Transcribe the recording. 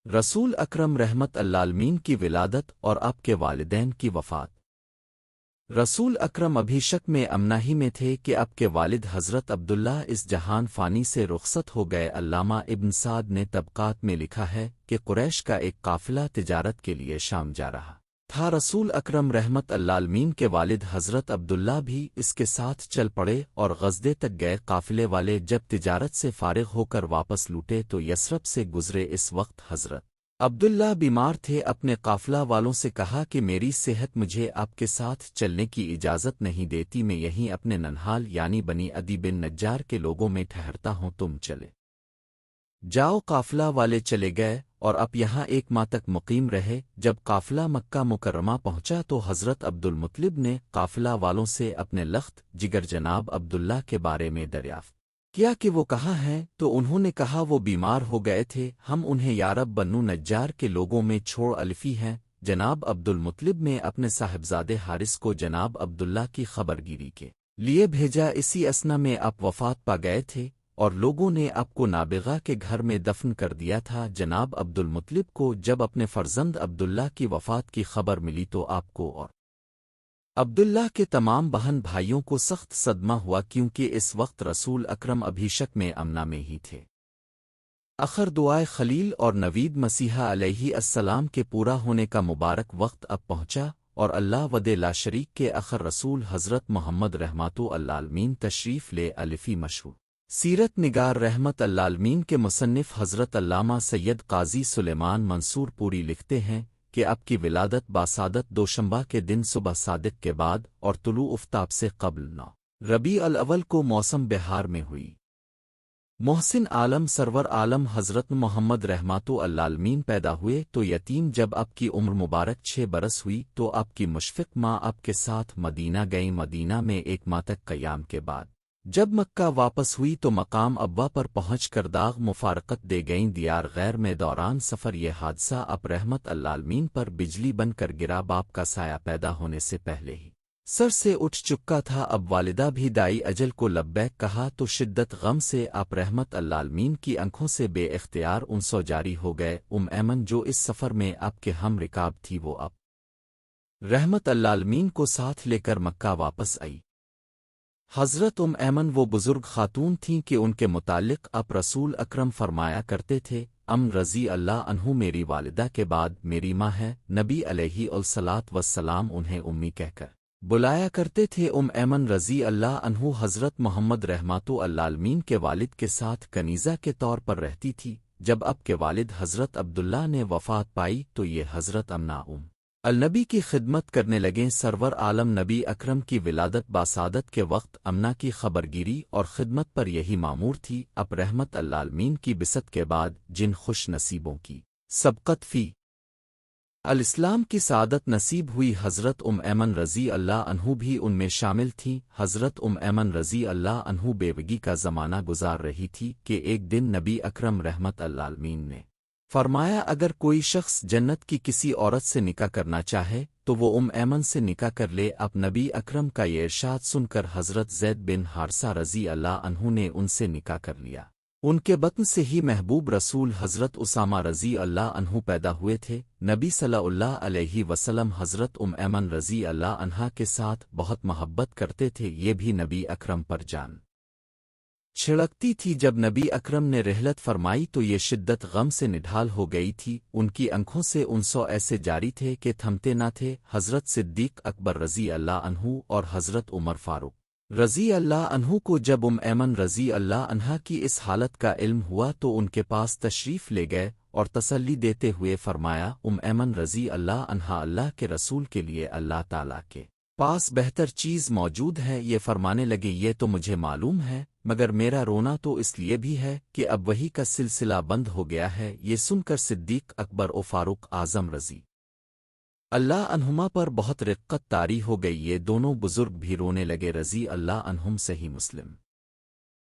رسول اکرم رحمت العالمین کی ولادت اور آپ کے والدین کی وفات۔ رسول اکرم ابھی شک میں امنا ہی میں تھے کہ آپ کے والد حضرت عبداللہ اس جہان فانی سے رخصت ہو گئے۔ علامہ ابن سعد نے طبقات میں لکھا ہے کہ قریش کا ایک قافلہ تجارت کے لیے شام جا رہا تھا۔ رسول اکرم رحمت العالمین کے والد حضرت عبداللہ بھی اس کے ساتھ چل پڑے اور غزدے تک گئے۔ قافلے والے جب تجارت سے فارغ ہو کر واپس لوٹے تو یثرب سے گزرے۔ اس وقت حضرت عبداللہ بیمار تھے۔ اپنے قافلہ والوں سے کہا کہ میری صحت مجھے آپ کے ساتھ چلنے کی اجازت نہیں دیتی، میں یہیں اپنے ننہال یعنی بنی عدی بن نجار کے لوگوں میں ٹھہرتا ہوں، تم چلے جاؤ۔ قافلہ والے چلے گئے اور اب یہاں ایک ماہ تک مقیم رہے۔ جب قافلہ مکہ مکرمہ پہنچا تو حضرت عبدالمطلب نے قافلہ والوں سے اپنے لخت جگر جناب عبداللہ کے بارے میں دریافت کیا کہ وہ کہاں ہیں، تو انہوں نے کہا وہ بیمار ہو گئے تھے، ہم انہیں یارب بنو نجار کے لوگوں میں چھوڑ الفی ہیں۔ جناب عبدالمطلب نے اپنے صاحبزادے حارث کو جناب عبداللہ کی خبر گیری کے لیے بھیجا۔ اسی اسنا میں آپ وفات پا گئے تھے اور لوگوں نے آپ کو نابغہ کے گھر میں دفن کر دیا تھا۔ جناب عبدالمطلب کو جب اپنے فرزند عبداللہ کی وفات کی خبر ملی تو آپ کو اور عبداللہ کے تمام بہن بھائیوں کو سخت صدمہ ہوا، کیونکہ اس وقت رسول اکرم ابھی شک میں امنا میں ہی تھے۔ آخر دعائے خلیل اور نوید مسیحا علیہ السلام کے پورا ہونے کا مبارک وقت اب پہنچا اور اللہ ود لا شریک کے آخر رسول حضرت محمد رحمت العالمین تشریف لے۔ الفی مشہور سیرت نگار رحمت العالمین کے مصنف حضرت علامہ سید قاضی سلیمان منصور پوری لکھتے ہیں کہ آپ کی ولادت باسعادت دوشنبہ کے دن صبح صادق کے بعد اور طلوع آفتاب سے قبل 9 ربیع الاول کو موسم بہار میں ہوئی۔ محسن عالم سرور عالم حضرت محمد رحمت العالمین پیدا ہوئے تو یتیم۔ جب آپ کی عمر مبارک 6 برس ہوئی تو آپ کی مشفق ماں آپ کے ساتھ مدینہ گئیں۔ مدینہ میں 1 ماہ تک قیام کے بعد جب مکہ واپس ہوئی تو مقام ابا پر پہنچ کر داغ مفارقت دے گئیں۔ دیار غیر میں دوران سفر یہ حادثہ اب رحمت العالمین پر بجلی بن کر گرا۔ باپ کا سایہ پیدا ہونے سے پہلے ہی سر سے اٹھ چکا تھا۔ اب والدہ بھی دائی اجل کو لبیک کہا تو شدت غم سے آپ رحمت العالمین کی آنکھوں سے بے اختیار انسو جاری ہو گئے۔ ایمن جو اس سفر میں آپ کے ہم رکاب تھی وہ اب رحمت العالمین کو ساتھ لے کر مکہ واپس آئی۔ حضرت ایمن وہ بزرگ خاتون تھیں کہ ان کے متعلق اب رسول اکرم فرمایا کرتے تھے، رضی اللہ عنہ میری والدہ کے بعد میری ماں ہے۔ نبی علیہ الصلاۃ والسلام انہیں امی کہہ کر بلایا کرتے تھے۔ ایمن رضی اللہ عنہ حضرت محمد رحمت العالمین کے والد کے ساتھ کنیزہ کے طور پر رہتی تھی۔ جب اب کے والد حضرت عبداللہ نے وفات پائی تو یہ حضرت امنا النبی کی خدمت کرنے لگیں۔ سرور عالم نبی اکرم کی ولادت باسعادت کے وقت امنا کی خبرگیری اور خدمت پر یہی معمور تھی۔ اب رحمت العالمین کی بسط کے بعد جن خوش نصیبوں کی سبقت فی الاسلام کی سعادت نصیب ہوئی، حضرت ایمن رضی اللہ عنہ بھی ان میں شامل تھیں۔ حضرت ایمن رضی اللہ عنہ بیوگی کا زمانہ گزار رہی تھی کہ ایک دن نبی اکرم رحمت العالمین نے فرمایا اگر کوئی شخص جنت کی کسی عورت سے نکاح کرنا چاہے تو وہ ایمن سے نکاح کر لے۔ اب نبی اکرم کا یہ ارشاد سن کر حضرت زید بن حارثہ رضی اللہ عنہ نے ان سے نکاح کر لیا۔ ان کے بطن سے ہی محبوب رسول حضرت اسامہ رضی اللہ عنہ پیدا ہوئے تھے۔ نبی صلی اللہ علیہ وسلم حضرت ایمن رضی اللہ عنہا کے ساتھ بہت محبت کرتے تھے، یہ بھی نبی اکرم پر جان چھڑکتی تھی۔ جب نبی اکرم نے رحلت فرمائی تو یہ شدت غم سے نڈھال ہو گئی تھی، ان کی آنکھوں سے انسو ایسے جاری تھے کہ تھمتے نہ تھے۔ حضرت صدیق اکبر رضی اللہ عنہ اور حضرت عمر فاروق رضی اللہ عنہ کو جب ایمن رضی اللہ عنہا کی اس حالت کا علم ہوا تو ان کے پاس تشریف لے گئے اور تسلی دیتے ہوئے فرمایا، ایمن رضی اللہ عنہا اللہ کے رسول کے لیے اللہ تعالیٰ کے پاس بہتر چیز موجود ہے۔ یہ فرمانے لگے یہ تو مجھے معلوم ہے، مگر میرا رونا تو اس لیے بھی ہے کہ اب وحی کا سلسلہ بند ہو گیا ہے۔ یہ سن کر صدیق اکبر و فاروق اعظم رضی اللہ عنہما پر بہت رقت طاری ہو گئی، یہ دونوں بزرگ بھی رونے لگے رضی اللہ عنہم۔ صحیح مسلم۔